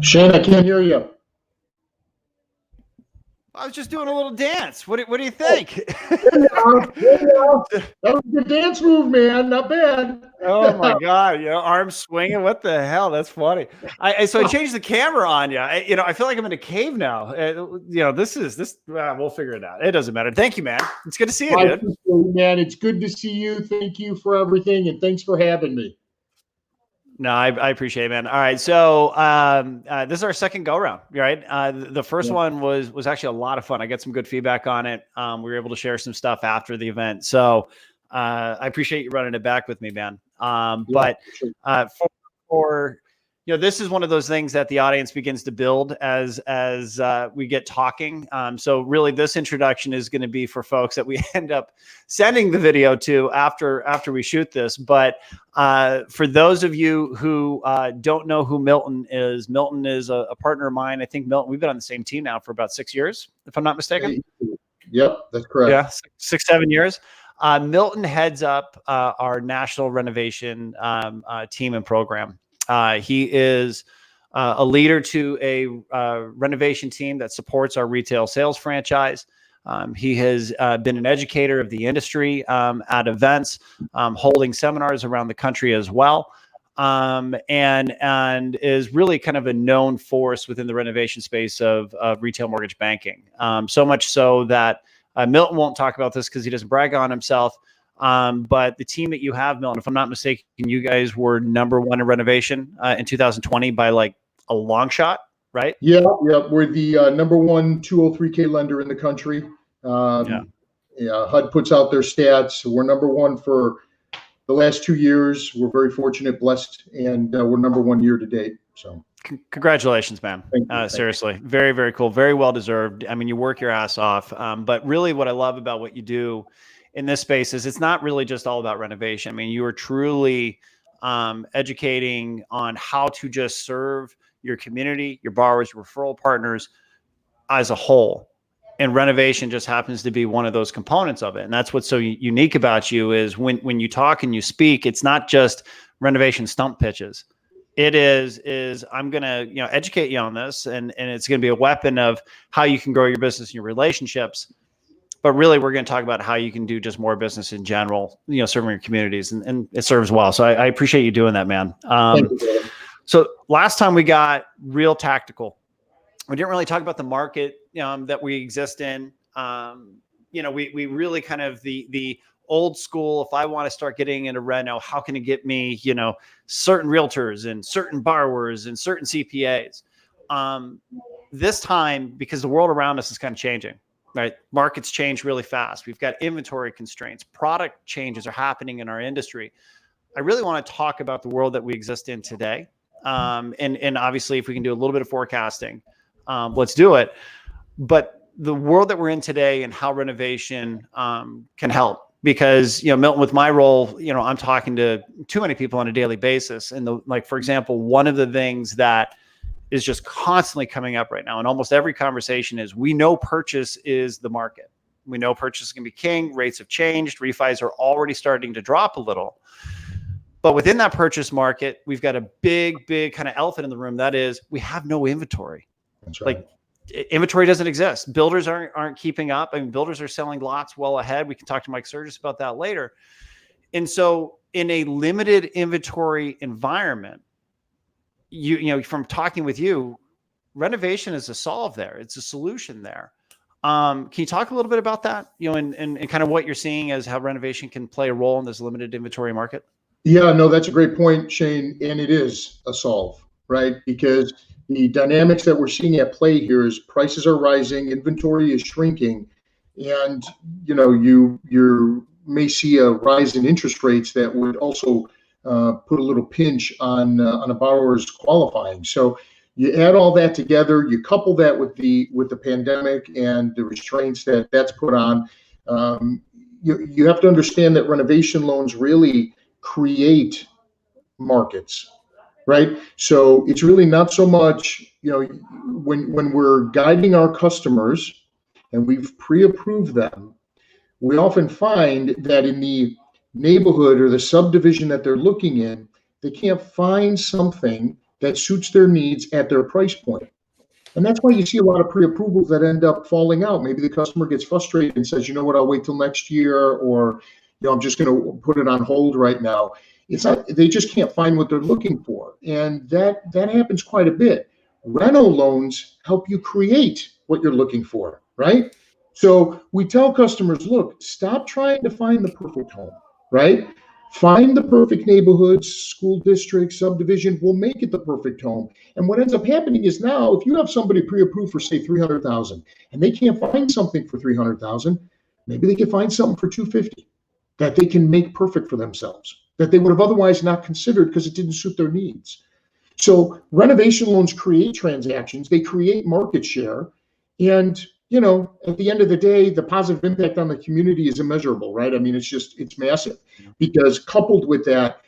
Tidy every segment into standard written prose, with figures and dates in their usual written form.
Shane, I can't hear you. I was just doing a little dance. What do you think? That was a good dance move, man. Not bad. Oh my God! Arms swinging. What the hell? That's funny. So I changed the camera on you. I feel like I'm in a cave now. This. We'll figure it out. It doesn't matter. Thank you, man. It's good to see you, dude. Man, it's good to see you. Thank you for everything, and thanks for having me. No, I appreciate it, man. All right. So this is our second go round, right? The first one was actually a lot of fun. I got some good feedback on it. We were able to share some stuff after the event. So I appreciate you running it back with me, man. But for this is one of those things that the audience begins to build as we get talking. So really this introduction is going to be for folks that we end up sending the video to after we shoot this. But for those of you who don't know who Milton is a partner of mine. I think Milton, we've been on the same team now for about 6 years, if I'm not mistaken. Yep, that's correct. Yeah, 6-7 years. Milton heads up our national renovation team and program. He is a leader to a renovation team that supports our retail sales franchise. He has been an educator of the industry at events, holding seminars around the country as well, and is really kind of a known force within the renovation space of retail mortgage banking. So much so that Milton won't talk about this because he doesn't brag on himself. But the team that you have, Milton, if I'm not mistaken, you guys were #1 in renovation in 2020 by like a long shot, right? Yeah. We're the #1 203K lender in the country. HUD puts out their stats. We're #1 for the last 2 years. We're very fortunate, blessed, and we're #1 year to date. So congratulations, man. Seriously, very, very cool. Very well deserved. I mean, you work your ass off. But really what I love about what you do in this space is it's not really just all about renovation. I mean, you are truly educating on how to just serve your community, your borrowers, your referral partners as a whole. And renovation just happens to be one of those components of it. And that's what's so unique about you is when you talk and you speak, it's not just renovation stump pitches. It is I'm going to educate you on this, and it's going to be a weapon of how you can grow your business and your relationships. But really, we're going to talk about how you can do just more business in general, serving your communities, and it serves well. So I appreciate you doing that, man. So last time we got real tactical. We didn't really talk about the market that we exist in. We really kind of the old school. If I want to start getting into reno, how can it get me, certain realtors and certain borrowers and certain CPAs? This time, because the world around us is kind of changing. Right. Markets change really fast. We've got inventory constraints. Product changes are happening in our industry. I really want to talk about the world that we exist in today. And obviously, if we can do a little bit of forecasting, let's do it. But the world that we're in today and how renovation can help. Because, Milton, with my role, I'm talking to too many people on a daily basis. And for example, one of the things that is just constantly coming up right now. And almost every conversation is, we know purchase is the market. We know purchase is going to be king. Rates have changed. Refis are already starting to drop a little. But within that purchase market, we've got a big kind of elephant in the room. That is, we have no inventory. That's right. Inventory doesn't exist. Builders aren't keeping up. I mean, builders are selling lots well ahead. We can talk to Mike Surgis about that later. And so in a limited inventory environment, from talking with you, renovation is a solve there. It's a solution there. Can you talk a little bit about that, and kind of what you're seeing as how renovation can play a role in this limited inventory market? Yeah, no, that's a great point, Shane. And it is a solve, right? Because the dynamics that we're seeing at play here is prices are rising, inventory is shrinking, and you may see a rise in interest rates that would also put a little pinch on a borrower's qualifying. So you add all that together, you couple that with the pandemic and the restraints that that's put on. Um, you have to understand that renovation loans really create markets, right? So it's really not so much, when we're guiding our customers and we've pre-approved them, we often find that in the neighborhood or the subdivision that they're looking in, they can't find something that suits their needs at their price point. And that's why you see a lot of pre-approvals that end up falling out. Maybe the customer gets frustrated and says, you know what, I'll wait till next year, or I'm just going to put it on hold right now. It's not, they just can't find what they're looking for. And that happens quite a bit. Reno loans help you create what you're looking for, right? So we tell customers, look, stop trying to find the perfect home, right? Find the perfect neighborhoods, school district, subdivision. We'll make it the perfect home. And what ends up happening is now, if you have somebody pre-approved for say 300,000, and they can't find something for 300,000, maybe they can find something for 250 that they can make perfect for themselves, that they would have otherwise not considered because it didn't suit their needs. So renovation loans create transactions, they create market share, and at the end of the day, the positive impact on the community is immeasurable, right? I mean, it's massive, because coupled with that,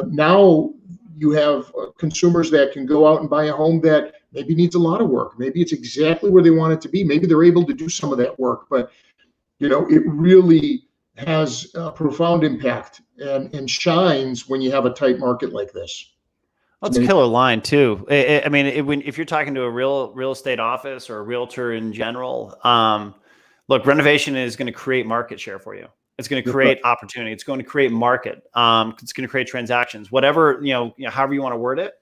now you have consumers that can go out and buy a home that maybe needs a lot of work. Maybe it's exactly where they want it to be. Maybe they're able to do some of that work, but it really has a profound impact and shines when you have a tight market like this. Well, it's a killer line too. I mean, if you're talking to a real estate office or a realtor in general, look, renovation is going to create market share for you. It's going to create opportunity. It's going to create market. It's going to create transactions, whatever, however you want to word it,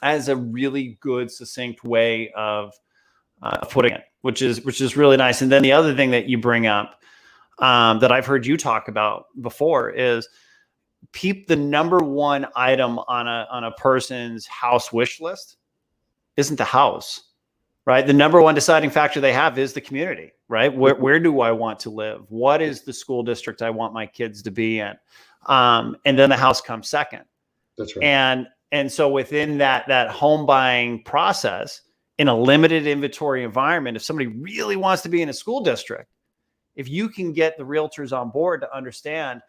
as a really good, succinct way of putting it, which is really nice. And then the other thing that you bring up that I've heard you talk about before is the number one item on a person's house wish list isn't the house, right? The number one deciding factor they have is the community, right? Where do I want to live? What is the school district I want my kids to be in? And then the house comes second. That's right. And so within that home buying process, in a limited inventory environment, if somebody really wants to be in a school district, if you can get the realtors on board to understand,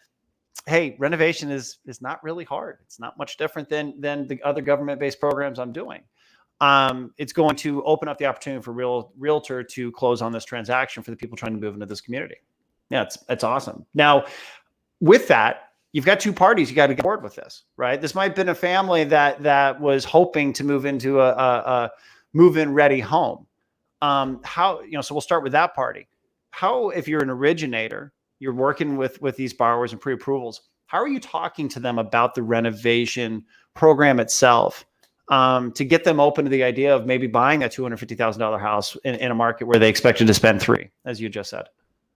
hey, renovation is not really hard. It's not much different than the other government-based programs I'm doing. It's going to open up the opportunity for realtor to close on this transaction for the people trying to move into this community. Yeah, it's awesome. Now, with that, you've got two parties you got to get on board with this, right? This might have been a family that was hoping to move into a move-in ready home. So we'll start with that party. How, if you're an originator, you're working with these borrowers and pre-approvals, how are you talking to them about the renovation program itself to get them open to the idea of maybe buying a $250,000 house in a market where they expected to spend $3 million, as you just said?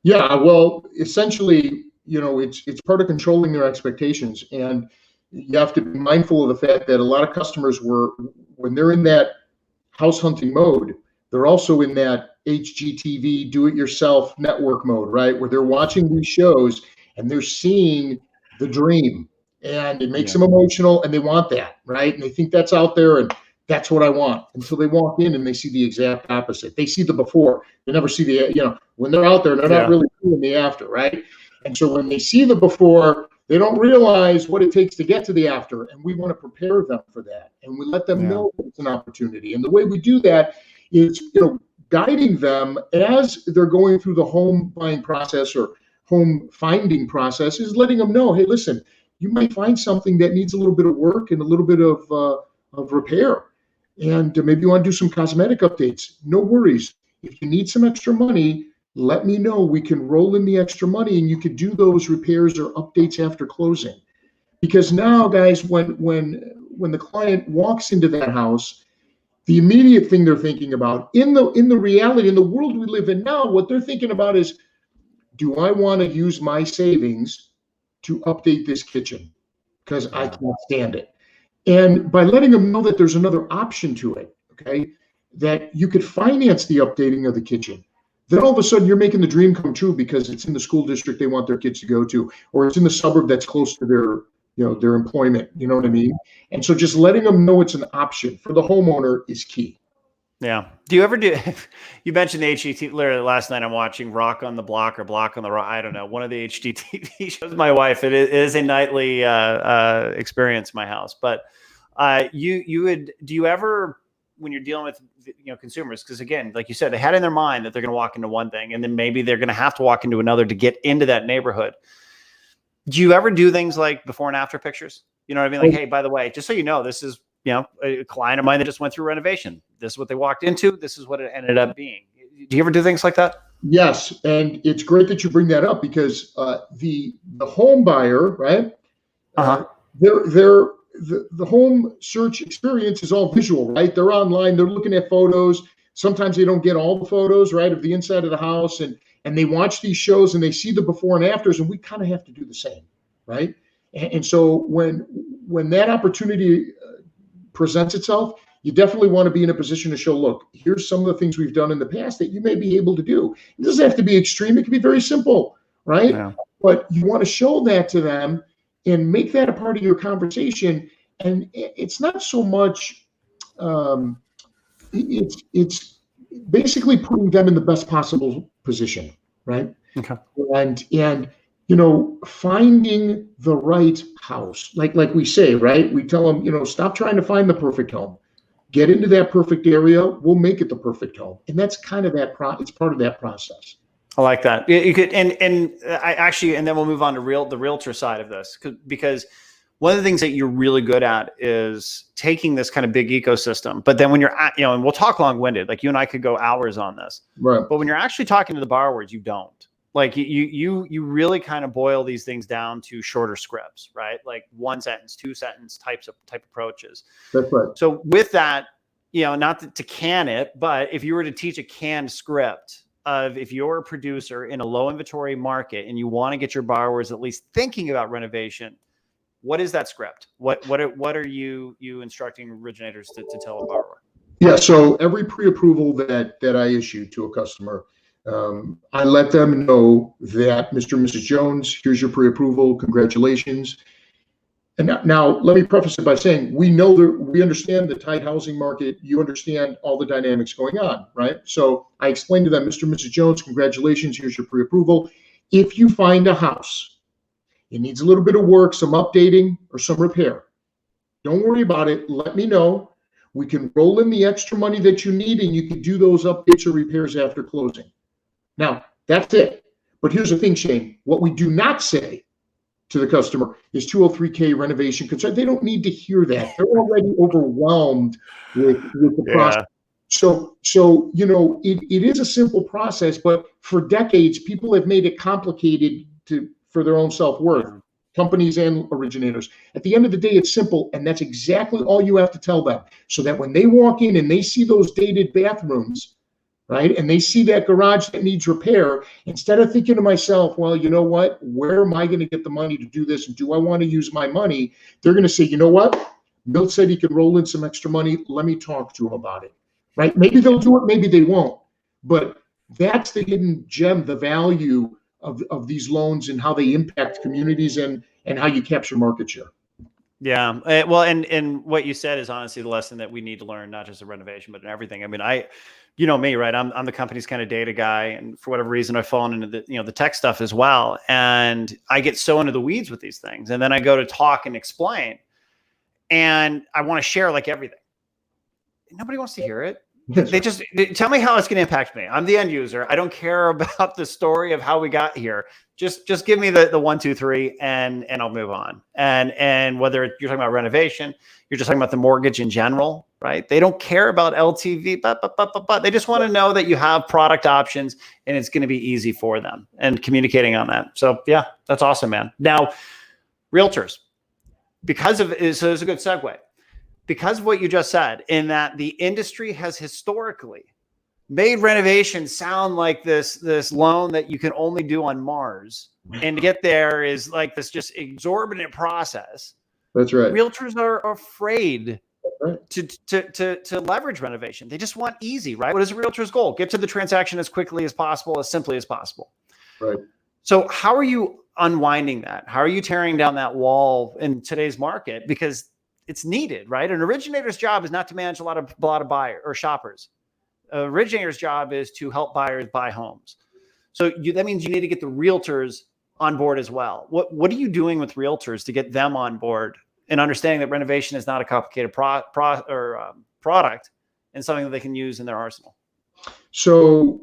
Yeah, well, essentially, it's part of controlling their expectations. And you have to be mindful of the fact that a lot of customers when they're in that house hunting mode, they're also in that HGTV do-it-yourself network mode, right? Where they're watching these shows and they're seeing the dream, and it makes them emotional, and they want that, right? And they think that's out there, and that's what I want. Until they walk in and they see the exact opposite. They see the before. They never see the, when they're out there, they're not really seeing the after, right? And so when they see the before, they don't realize what it takes to get to the after. And we want to prepare them for that. And we let them know that it's an opportunity. And the way we do that is, guiding them as they're going through the home buying process or home finding process, is letting them know, hey, listen, you might find something that needs a little bit of work and a little bit of repair. And maybe you want to do some cosmetic updates. No worries. If you need some extra money, let me know. We can roll in the extra money and you could do those repairs or updates after closing. Because now, guys, when the client walks into that house, the immediate thing they're thinking about in the reality, in the world we live in now, what they're thinking about is, do I want to use my savings to update this kitchen? because I can't stand it. And by letting them know that there's another option to it, okay, that you could finance the updating of the kitchen, then all of a sudden you're making the dream come true because it's in the school district they want their kids to go to, or it's in the suburb that's close to their employment. You know what I mean? And so just letting them know it's an option for the homeowner is key. Yeah. Do you ever do, you mentioned the HGTV, literally last night I'm watching Rock on the Block or Block on the Rock. I don't know. One of the HGTV shows, my wife, it is a nightly experience in my house, but do you ever, when you're dealing with, consumers, because again, like you said, they had in their mind that they're going to walk into one thing and then maybe they're going to have to walk into another to get into that neighborhood. Do you ever do things like before and after pictures? You know what I mean? Like, hey, by the way, just so you know, this is, a client of mine that just went through renovation. This is what they walked into. This is what it ended up being. Do you ever do things like that? Yes. And it's great that you bring that up because the home buyer, right? The home search experience is all visual, right? They're online. They're looking at photos. Sometimes they don't get all the photos, right, of the inside of the house. And they watch these shows and they see the before and afters. And we kind of have to do the same, right? And so when that opportunity presents itself, you definitely want to be in a position to show, look, here's some of the things we've done in the past that you may be able to do. It doesn't have to be extreme. It can be very simple, right? Yeah. But you want to show that to them and make that a part of your conversation. And it's not so much, it's basically putting them in the best possible position, right? Okay. And finding the right house, like we say, right? We tell them, stop trying to find the perfect home. Get into that perfect area. We'll make it the perfect home. And that's kind of it's part of that process. I like that. You could, and I actually, and then we'll move on to the realtor side of this, because one of the things that you're really good at is taking this kind of big ecosystem, but then when you're at, and we'll talk long-winded, like you and I could go hours on this, right? But when you're actually talking to the borrowers, you don't. Like you really kind of boil these things down to shorter scripts, right? Like 1 sentence, 2 sentence type approaches. That's right. So with that, not to can it, but if you were to teach a canned script of, if you're a producer in a low inventory market and you want to get your borrowers at least thinking about renovation, what is that script? What are you instructing originators to tell a borrower? Yeah. So every pre-approval that I issue to a customer, I let them know that Mr. and Mrs. Jones, here's your pre-approval. Congratulations. And now let me preface it by saying, we know that we understand the tight housing market. You understand all the dynamics going on, right? So I explained to them, Mr. and Mrs. Jones, congratulations. Here's your pre-approval. If you find a house, it needs a little bit of work, some updating or some repair, don't worry about it. Let me know. We can roll in the extra money that you need and you can do those updates or repairs after closing. Now, that's it. But here's the thing, Shane. What we do not say to the customer is 203K renovation concern. They don't need to hear that. They're already overwhelmed with the process. So it is a simple process, but for decades, people have made it complicated for their own self-worth, companies and originators. At the end of the day, it's simple, and that's exactly all you have to tell them. So that when they walk in and they see those dated bathrooms, right, and they see that garage that needs repair, instead of thinking to myself, well, you know what, where am I going to get the money to do this? And do I want to use my money? They're going to say, you know what, Milt said he can roll in some extra money. Let me talk to him about it, right? Maybe they'll do it, maybe they won't. But that's the hidden gem, the value of these loans and how they impact communities and how you capture market share. Yeah. Well, and what you said is honestly the lesson that we need to learn, not just in renovation, but in everything. I mean, you know me, right? I'm the company's kind of data guy. And for whatever reason, I've fallen into the tech stuff as well. And I get so into the weeds with these things. And then I go to talk and explain, and I want to share like everything. Nobody wants to hear it. They just tell me how it's going to impact me. I'm the end user. I don't care about the story of how we got here. Just give me the 1, 2, 3, and I'll move on. And whether you're talking about renovation, you're just talking about the mortgage in general, right? They don't care about LTV, but they just want to know that you have product options and it's going to be easy for them, and communicating on that. So yeah, that's awesome, man. Now, realtors, so it's a good segue. Because of what you just said, in that the industry has historically made renovation sound like this loan that you can only do on Mars, and to get there is like this just exorbitant process. That's right. Realtors are afraid Right. to leverage renovation. They just want easy, right? What is a realtor's goal? Get to the transaction as quickly as possible, as simply as possible. Right. So how are you unwinding that? How are you tearing down that wall in today's market? Because it's needed, right? An originator's job is not to manage a lot of buyers or shoppers. An originator's job is to help buyers buy homes. So that means you need to get the realtors on board as well. What are you doing with realtors to get them on board and understanding that renovation is not a complicated product and something that they can use in their arsenal? So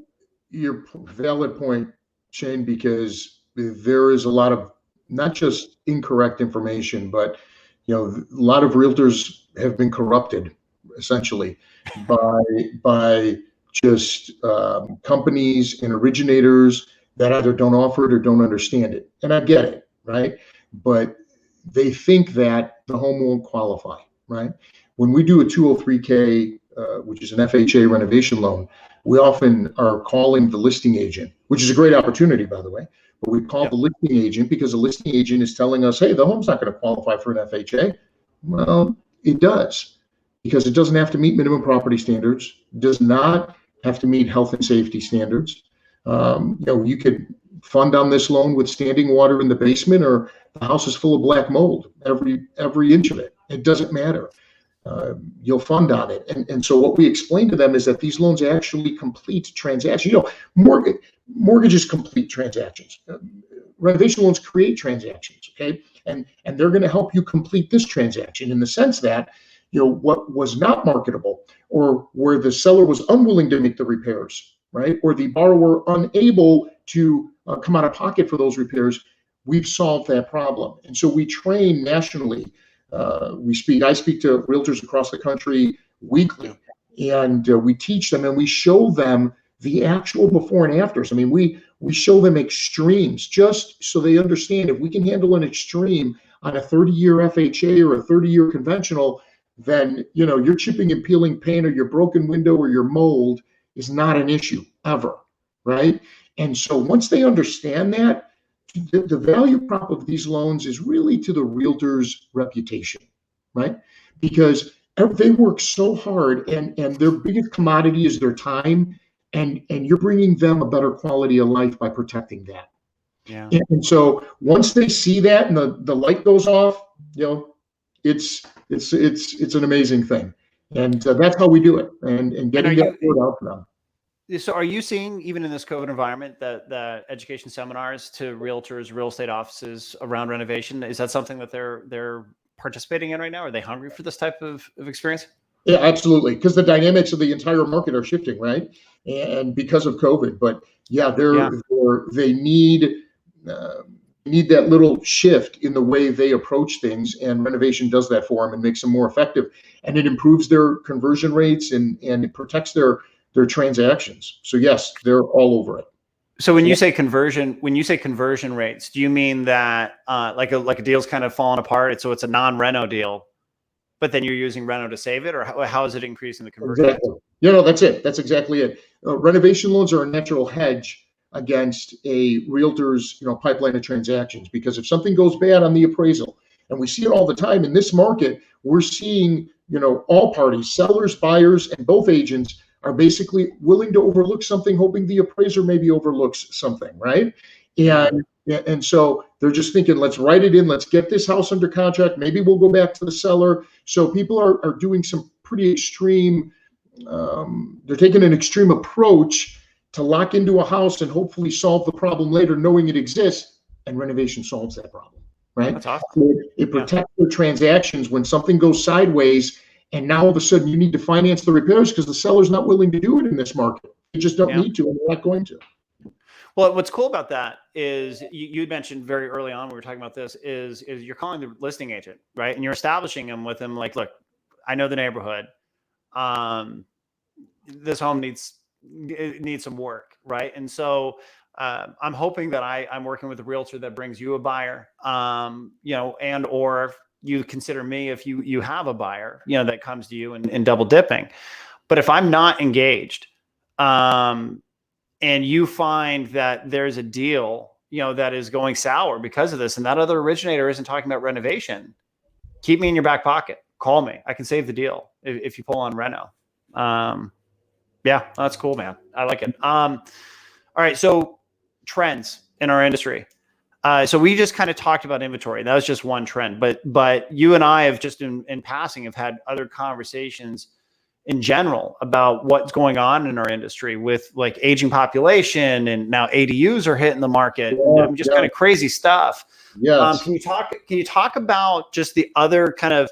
your valid point, Shane, because there is a lot of not just incorrect information, but a lot of realtors have been corrupted essentially by just companies and originators that either don't offer it or don't understand it. And I get it, right? But they think that the home won't qualify, right? When we do a 203K, which is an FHA renovation loan, we often are calling the listing agent, which is a great opportunity, by the way. But we call the listing agent because the listing agent is telling us, hey, the home's not going to qualify for an FHA. Well, it does, because it doesn't have to meet minimum property standards, does not have to meet health and safety standards. You could fund on this loan with standing water in the basement, or the house is full of black mold, every inch of it. It doesn't matter. You'll fund on it. And so what we explain to them is that these loans actually complete transactions. Mortgages complete transactions. Renovation loans create transactions, okay? And they're going to help you complete this transaction in the sense that, what was not marketable, or where the seller was unwilling to make the repairs, right? Or the borrower unable to come out of pocket for those repairs, we've solved that problem. And so we train nationally. I speak to realtors across the country weekly, and we teach them and we show them the actual before and afters. I mean, we show them extremes just so they understand if we can handle an extreme on a 30-year FHA or a 30-year conventional, then, your chipping and peeling paint or your broken window or your mold is not an issue ever, right? And so once they understand that, the value prop of these loans is really to the realtor's reputation, right? Because they work so hard, and their biggest commodity is their time, and you're bringing them a better quality of life by protecting that. Yeah. And so once they see that and the light goes off, it's an amazing thing, and that's how we do it, and getting that word out to them. So are you seeing, even in this COVID environment, that the education seminars to realtors, real estate offices around renovation, is that something that they're participating in right now? Are they hungry for this type of experience? Yeah, absolutely. Because the dynamics of the entire market are shifting, right? And because of COVID, but they need that little shift in the way they approach things, and renovation does that for them and makes them more effective, and it improves their conversion rates and it protects their transactions. So yes, they're all over it. So when you say conversion rates, do you mean that like a deal's kind of falling apart, so it's a non-reno deal, but then you're using reno to save it, or how is it increasing the conversion? Exactly. That's it. That's exactly it. Renovation loans are a natural hedge against a realtor's pipeline of transactions, because if something goes bad on the appraisal, and we see it all the time in this market, we're seeing all parties, sellers, buyers, and both agents are basically willing to overlook something, hoping the appraiser maybe overlooks something, right? And so they're just thinking, let's write it in, let's get this house under contract, maybe we'll go back to the seller. So people are doing some pretty extreme, they're taking an extreme approach to lock into a house and hopefully solve the problem later, knowing it exists, and renovation solves that problem, right? That's awesome. So it protects their transactions when something goes sideways, and now all of a sudden you need to finance the repairs because the seller's not willing to do it in this market. They just don't need to, and they're not going to. Well, what's cool about that is you mentioned very early on when we were talking about this is you're calling the listing agent, right? And you're establishing them with them like, look, I know the neighborhood. This home needs some work, right? And so I'm hoping that I'm working with a realtor that brings you a buyer, and or you consider me if you have a buyer, that comes to you and double dipping. But if I'm not engaged, and you find that there's a deal, that is going sour because of this, and that other originator isn't talking about renovation, keep me in your back pocket. Call me. I can save the deal if you pull on Reno. Yeah, that's cool, man. I like it. All right. So trends in our industry. So we just kind of talked about inventory. That was just one trend, but you and I have just in passing have had other conversations in general about what's going on in our industry with like aging population, and now ADUs are hitting the market. Just kind of crazy stuff. Yes. Can you talk about just the other kind of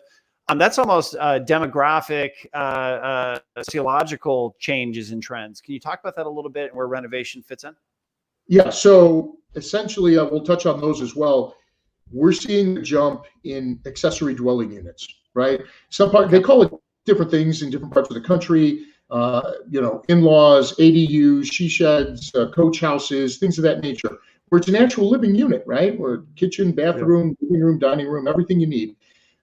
that's almost demographic, sociological changes and trends. Can you talk about that a little bit and where renovation fits in? Yeah. So essentially, we'll touch on those as well. We're seeing a jump in accessory dwelling units, right? They call it different things in different parts of the country. In-laws, ADUs, she sheds, coach houses, things of that nature, where it's an actual living unit, right? Where kitchen, bathroom, living room, dining room, everything you need.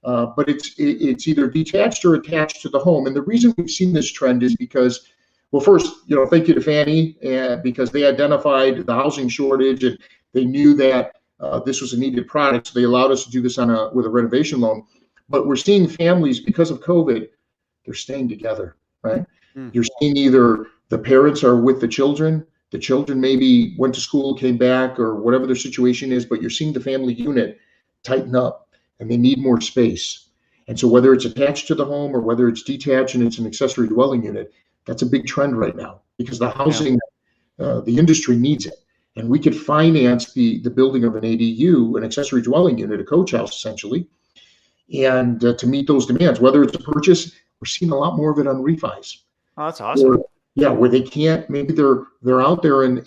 But it's either detached or attached to the home. And the reason we've seen this trend is because, well, first, thank you to Fannie, because they identified the housing shortage and they knew that this was a needed product. So they allowed us to do this with a renovation loan. But we're seeing families, because of COVID, they're staying together, right? You're seeing either the parents are with the children maybe went to school, came back, or whatever their situation is, but you're seeing the family unit tighten up and they need more space. And so whether it's attached to the home or whether it's detached and it's an accessory dwelling unit, that's a big trend right now because the housing, the industry needs it. And we could finance the building of an ADU, an accessory dwelling unit, a coach house essentially, and to meet those demands, whether it's a purchase, we're seeing a lot more of it on refis. Oh, that's awesome. Where they can't, maybe they're out there and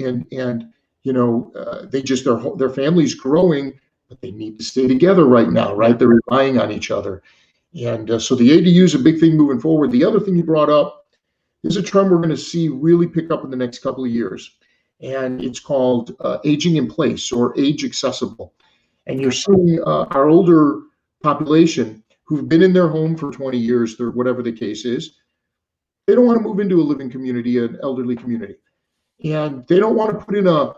they just, their family's growing, but they need to stay together right now, right? They're relying on each other. And so the ADU is a big thing moving forward. The other thing you brought up is a trend we're going to see really pick up in the next couple of years. And it's called aging in place or age accessible. And you're seeing our older population who've been in their home for 20 years, or whatever the case is, they don't want to move into a living community, an elderly community. And they don't want to put in a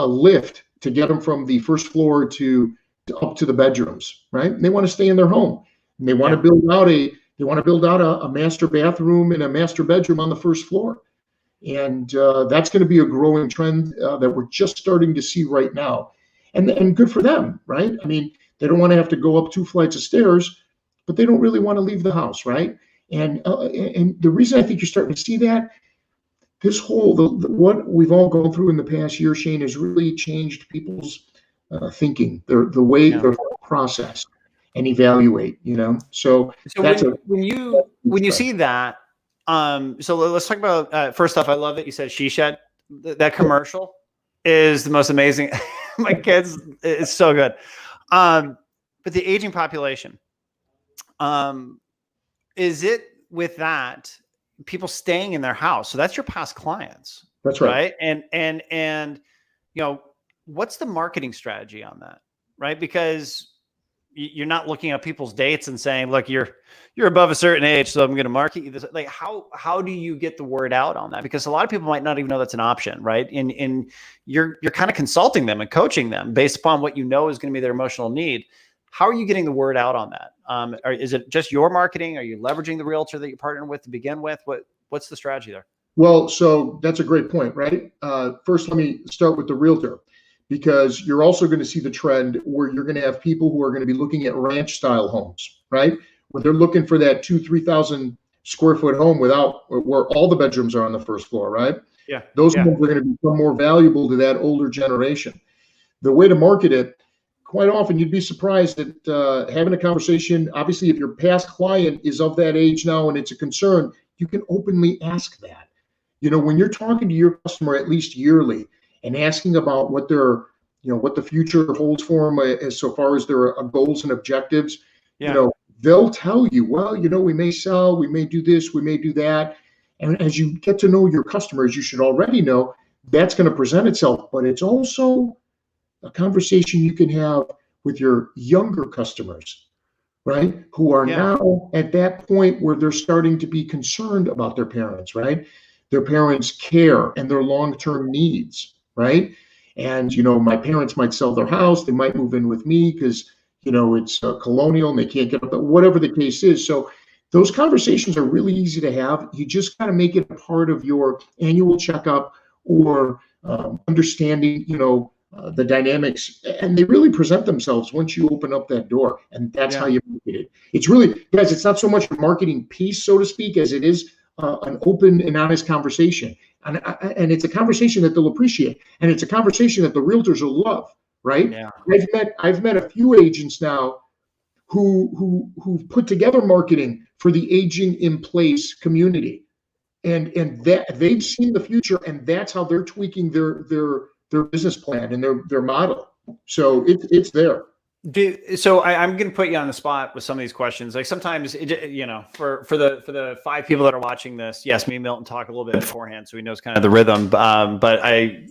lift to get them from the first floor to up to the bedrooms, right? And they want to stay in their home. And they want to build out a master bathroom and a master bedroom on the first floor. And that's going to be a growing trend that we're just starting to see right now. And good for them, right? I mean, they don't want to have to go up 2 flights of stairs, but they don't really want to leave the house, right? And the reason I think you're starting to see that, this whole, what we've all gone through in the past year, Shane, has really changed people's thinking, the way they process and evaluate, So that's when you see that, so let's talk about, first off, I love that you said she shed. That commercial is the most amazing. My kids, it's so good. But the aging population, is it with that people staying in their house? So that's your past clients. That's right. And what's the marketing strategy on that? Right. Because you're not looking at people's dates and saying, look, you're above a certain age, so I'm going to market you this. Like, how do you get the word out on that? Because a lot of people might not even know that's an option, right? And you're kind of consulting them and coaching them based upon what you know is going to be their emotional need. How are you getting the word out on that? Or is it just your marketing? Are you leveraging the realtor that you partner with to begin with? What's the strategy there? Well, so that's a great point, right? First, let me start with the realtor, because you're also going to see the trend where you're going to have people who are going to be looking at ranch style homes, right? Where they're looking for that 2,000-3,000 square foot home where all the bedrooms are on the first floor, right? Yeah. Those homes are going to become more valuable to that older generation. The way to market it, quite often you'd be surprised that having a conversation, obviously if your past client is of that age now and it's a concern, you can openly ask that. When you're talking to your customer at least yearly and asking about what their, what the future holds for them as so far as their goals and objectives, they'll tell you, well, we may sell, we may do this, we may do that. And as you get to know your customers, you should already know that's going to present itself, but it's also a conversation you can have with your younger customers, right? Who are now at that point where they're starting to be concerned about their parents, right? Their parents' care and their long-term needs, right? And, my parents might sell their house, they might move in with me because, it's colonial and they can't get up, whatever the case is. So those conversations are really easy to have. You just kind of make it a part of your annual checkup or understanding, the dynamics, and they really present themselves once you open up that door, and that's how you market it. It's really, guys, it's not so much a marketing piece, so to speak, as it is an open and honest conversation, and it's a conversation that they'll appreciate, and it's a conversation that the realtors will love, right? Yeah. I've met a few agents now who've put together marketing for the aging in place community, and that they've seen the future, and that's how they're tweaking their business plan and their model. So it's there. So I'm going to put you on the spot with some of these questions. Like sometimes, for the 5 people that are watching this, yes, me and Milton talk a little bit beforehand, so he knows kind of the rhythm. But I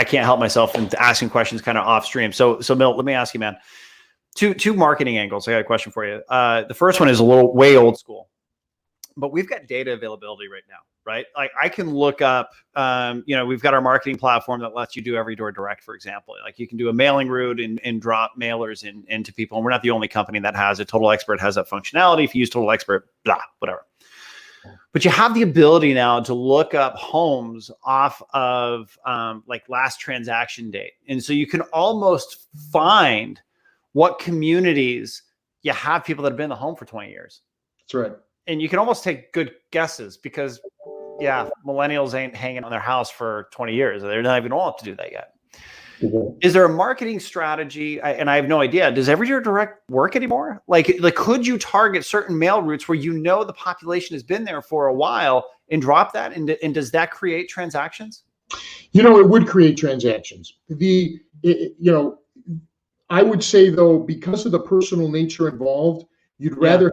can't help myself in asking questions kind of off stream. So Milt, let me ask you, man, two marketing angles. I got a question for you. The first one is a little way old school, but we've got data availability right now, right? Like I can look up, we've got our marketing platform that lets you do every door direct, for example. Like you can do a mailing route and drop mailers into people. And we're not the only company that has it. Total Expert has that functionality. If you use Total Expert, blah, whatever. But you have the ability now to look up homes off of like last transaction date. And so you can almost find what communities you have people that have been in the home for 20 years. That's right. And you can almost take good guesses because, millennials ain't hanging on their house for 20 years. They're not even old enough to do that yet. Mm-hmm. Is there a marketing strategy? And I have no idea. Does every door direct work anymore? Like, could you target certain mail routes where the population has been there for a while and drop that? And does that create transactions? It would create transactions. I would say though, because of the personal nature involved, you'd rather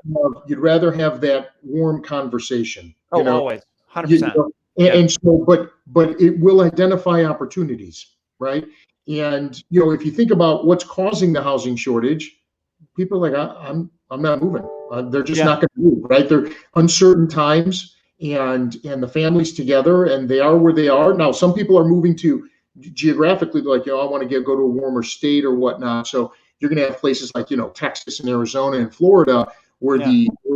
have that warm conversation. Always, 100%. And so, but it will identify opportunities, right? And if you think about what's causing the housing shortage, people are like, I'm not moving. They're just not going to move, right? They're uncertain times, and the family's together, and they are where they are now. Some people are moving to geographically, like I want to go to a warmer state or whatnot. So you're going to have places like, Texas and Arizona and Florida where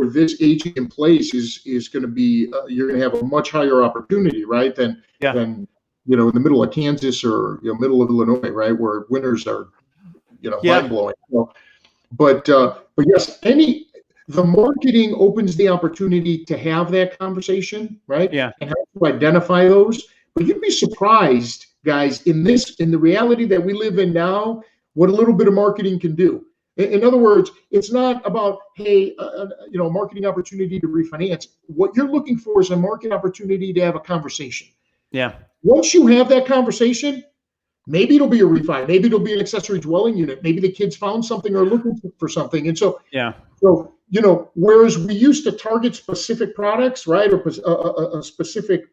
where this aging in place is going to be, you're going to have a much higher opportunity, right? Than in the middle of Kansas or, middle of Illinois, right? Where winters are, mind blowing. But yes, the marketing opens the opportunity to have that conversation, right? Yeah. And how to identify those. But you'd be surprised, guys, in the reality that we live in now, what a little bit of marketing can do. In other words, it's not about, hey, marketing opportunity to refinance. What you're looking for is a market opportunity to have a conversation. Yeah. Once you have that conversation, maybe it'll be a refi, maybe it'll be an accessory dwelling unit, maybe the kids found something or looking for something, and so whereas we used to target specific products, right, or a specific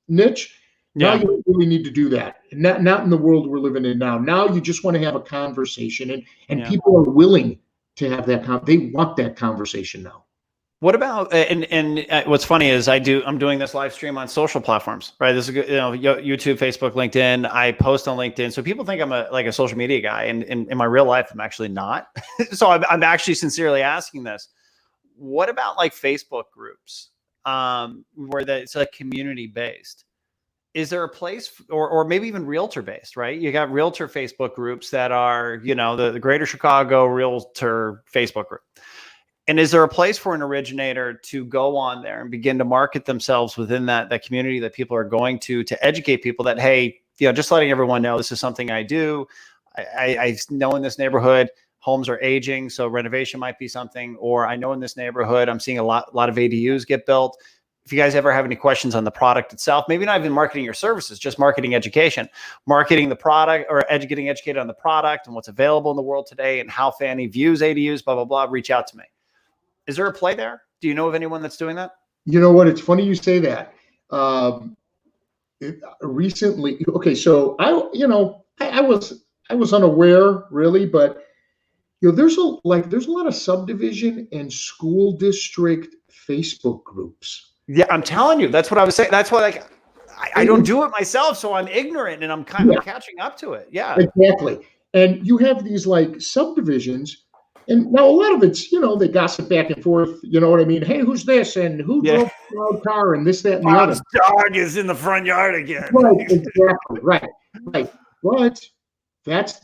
niche. Now you don't really need to do that. Not in the world we're living in now. Now you just want to have a conversation, and people are willing to have that. They want that conversation now. What about and what's funny is I'm doing this live stream on social platforms, right? This is YouTube, Facebook, LinkedIn. I post on LinkedIn, so people think I'm a social media guy, and in my real life, I'm actually not. So I'm actually sincerely asking this. What about like Facebook groups, where it's like community based? Is there a place or maybe even realtor based, right? You got realtor Facebook groups that are, the Greater Chicago Realtor Facebook group. And is there a place for an originator to go on there and begin to market themselves within that community that people are going to educate people that, hey, just letting everyone know this is something I do. I know in this neighborhood, homes are aging, so renovation might be something, or I know in this neighborhood, I'm seeing a lot of ADUs get built. If you guys ever have any questions on the product itself, maybe not even marketing your services, just marketing education, marketing the product or getting educated on the product and what's available in the world today and how Fannie views ADUs, blah, blah, blah, reach out to me. Is there a play there? Do you know of anyone that's doing that? You know what? It's funny you say that. Recently, okay, so I was unaware really, but there's a lot of subdivision and school district Facebook groups. Yeah, I'm telling you, that's what I was saying. That's why I don't do it myself, so I'm ignorant and I'm kind of catching up to it. Yeah, exactly. And you have these like subdivisions And now a lot of it's, they gossip back and forth. You know what I mean? Hey, who's this? And who drove the loud car? And this, that, and the other. Bob's dog is in the front yard again. Right, exactly. Right. But that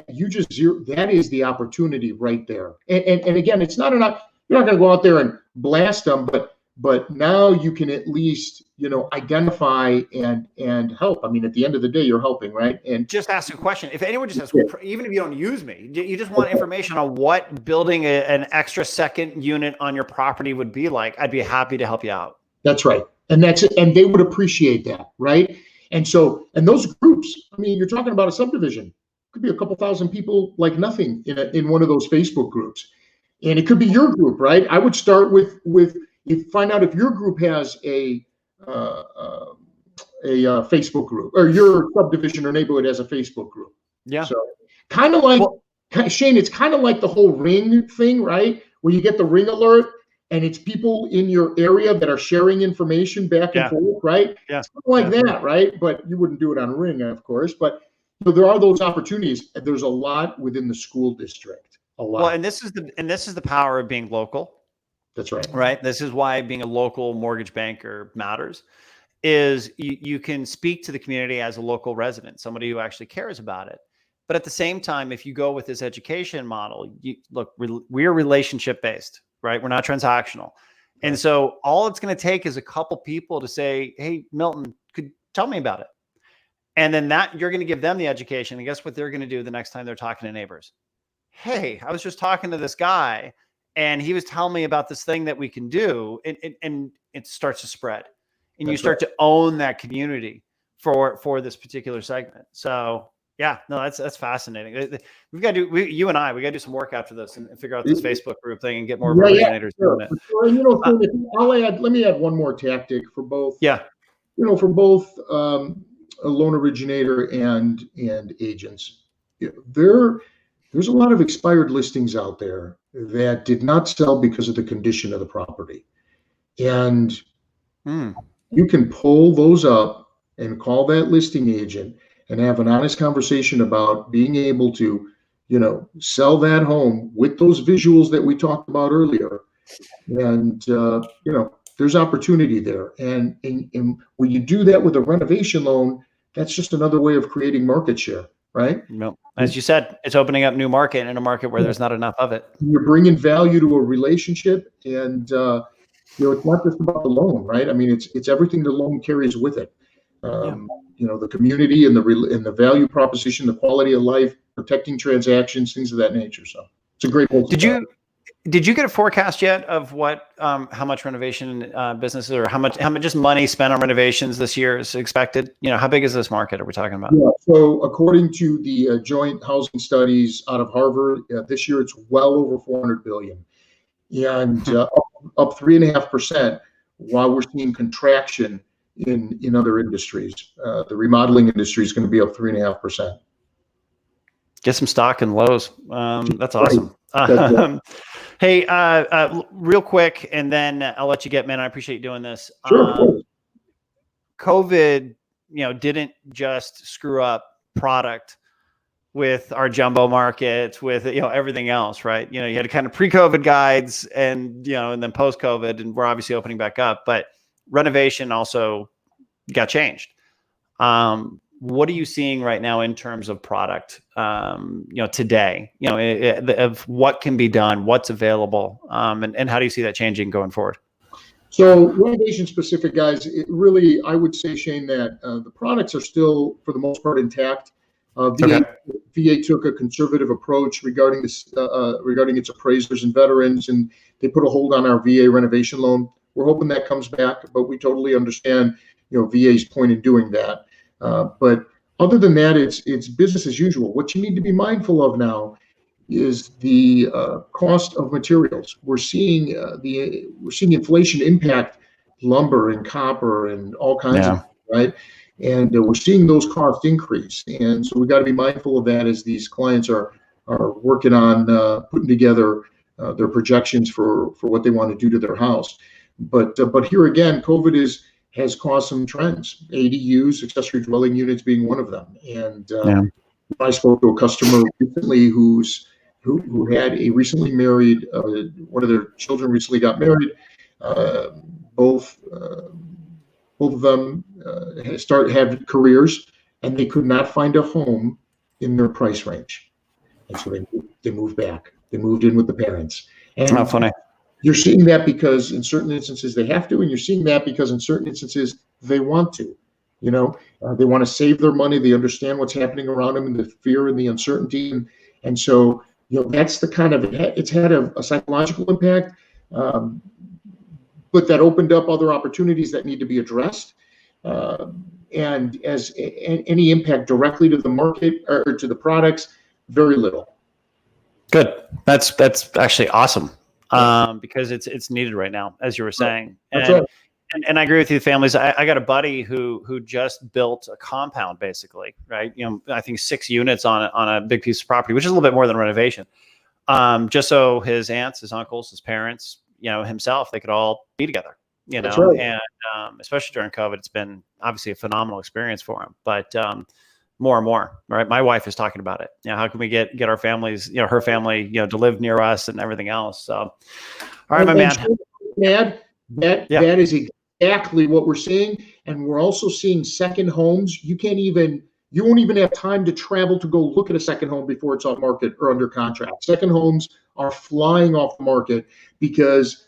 is the opportunity right there. And again, it's not enough. You're not going to go out there and blast them, but now you can at least, identify and help. I mean, at the end of the day, you're helping, right? And just ask a question. If anyone just asks, even if you don't use me, you just want information on what building an extra second unit on your property would be like, I'd be happy to help you out. That's right. And they would appreciate that, right? And those groups, I mean, you're talking about a subdivision. It could be a couple thousand people like nothing in one of those Facebook groups. And it could be your group, right? I would start with you find out if your group has a Facebook group, or your subdivision or neighborhood has a Facebook group. Yeah. So kind of like, Shane, it's kind of like the whole Ring thing, right? Where you get the Ring alert and it's people in your area that are sharing information back and forth, right? Yeah. Like that, right? But you wouldn't do it on Ring, of course. But there are those opportunities. There's a lot within the school district. A lot. Well, and this is the power of being local. That's right. Right. This is why being a local mortgage banker matters. Is you can speak to the community as a local resident, somebody who actually cares about it. But at the same time, if you go with this education model, we're relationship based, right? We're not transactional. And so all it's going to take is a couple people to say, hey, Milton, could tell me about it. And then you're going to give them the education. And guess what they're going to do the next time they're talking to neighbors? Hey, I was just talking to this guy and he was telling me about this thing that we can do. And it starts to spread. And you start to own that community for this particular segment. So yeah, no, that's fascinating. We've got to do, we got to do some work after this and figure out this Facebook group thing and get more originators doing it. Let me add one more tactic for both. Yeah. For both a loan originator and agents. There's a lot of expired listings out there that did not sell because of the condition of the property. And you can pull those up and call that listing agent and have an honest conversation about being able to, sell that home with those visuals that we talked about earlier. And, there's opportunity there. And when you do that with a renovation loan, that's just another way of creating market share, right? No, as you said, it's opening up new market in a market where there's not enough of it. You're bringing value to a relationship, and it's not just about the loan, right? I mean, it's everything the loan carries with it. The community and the value proposition, the quality of life, protecting transactions, things of that nature. So it's a great place. Did you get a forecast yet of what how much renovation businesses, or how much just money spent on renovations this year is expected? How big is this market are we talking about? Yeah, so according to the joint housing studies out of Harvard, this year it's well over $400 billion, and up 3.5%. While we're seeing contraction in other industries, the remodeling industry is going to be up 3.5%. Get some stock in Lowe's. That's awesome. Hey, real quick, and then I'll let you get, man. I appreciate you doing this. Sure. COVID, didn't just screw up product with our jumbo markets, with everything else, right? You had kind of pre-COVID guides, and and then post-COVID, and we're obviously opening back up. But renovation also got changed. What are you seeing right now in terms of product, today, of what can be done, what's available, and how do you see that changing going forward? So renovation specific, guys, I would say, Shane, that the products are still, for the most part, intact. VA took a conservative approach regarding its appraisers and veterans, and they put a hold on our VA renovation loan. We're hoping that comes back, but we totally understand, VA's point in doing that. But other than that, it's business as usual. What you need to be mindful of now is the cost of materials. We're seeing inflation impact lumber and copper and all kinds of things, right? And we're seeing those costs increase. And so we got to be mindful of that as these clients are working on putting together their projections for what they want to do to their house. But here again, COVID has caused some trends. ADUs, accessory dwelling units, being one of them. And I spoke to a customer recently who's who had a recently married, one of their children recently got married. Both of them had careers, and they could not find a home in their price range, and so they moved back. They moved in with the parents. And how funny. You're seeing that because in certain instances they have to, and you're seeing that because in certain instances they want to. They want to save their money. They understand what's happening around them and the fear and the uncertainty, and so that's the kind of it's had a psychological impact, but that opened up other opportunities that need to be addressed. And as any impact directly to the market or to the products, very little. Good. That's actually awesome. Because it's needed right now, as you were saying. That's right. And I agree with you, families. I got a buddy who just built a compound, basically, right? I think 6 units on a big piece of property, which is a little bit more than renovation. Just so his aunts, his uncles, his parents, himself, they could all be together, That's right. and especially during COVID, it's been obviously a phenomenal experience for him. But more and more, right? My wife is talking about it. How can we get our families, her family, to live near us and everything else? So, all right, my man. That is exactly what we're seeing, and we're also seeing second homes. You won't even have time to travel to go look at a second home before it's on market or under contract. Second homes are flying off the market because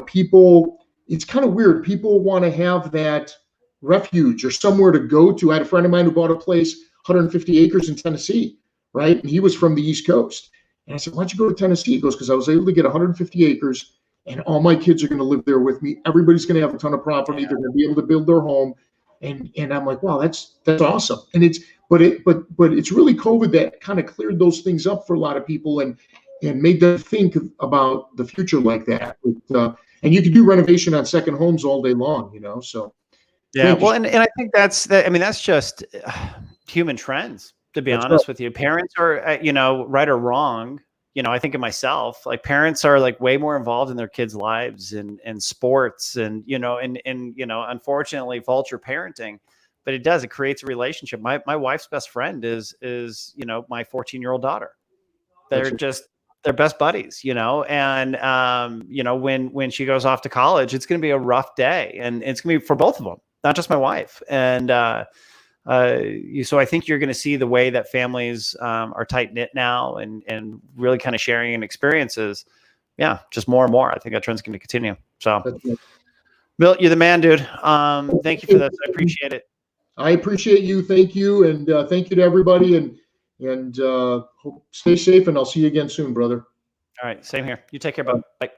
people. It's kind of weird. People want to have that refuge or somewhere to go to. I had a friend of mine who bought a place, 150 acres in Tennessee, right? And he was from the East Coast. And I said, why'd you go to Tennessee? He goes, because I was able to get 150 acres and all my kids are going to live there with me. Everybody's going to have a ton of property. They're going to be able to build their home. And I'm like, wow, that's awesome. And but it's really COVID that kind of cleared those things up for a lot of people and made them think about the future like that. And you can do renovation on second homes all day long, so. Yeah. Well, and I think that's just human trends, to be honest with you. Parents are, right or wrong, I think of myself, like parents are like way more involved in their kids' lives and sports and, unfortunately vulture parenting, but it creates a relationship. My wife's best friend is, my 14-year-old daughter. They're best buddies, and, when she goes off to college, it's going to be a rough day and it's going to be for both of them, not just my wife. And, so I think you're going to see the way that families are tight knit now and really kind of sharing in experiences. Yeah, just more and more. I think that trend's going to continue. So, Bill, you're the man, dude. Thank you for this. I appreciate it. I appreciate you. Thank you, and thank you to everybody. And stay safe. And I'll see you again soon, brother. All right, same here. You take care, bud. Bye.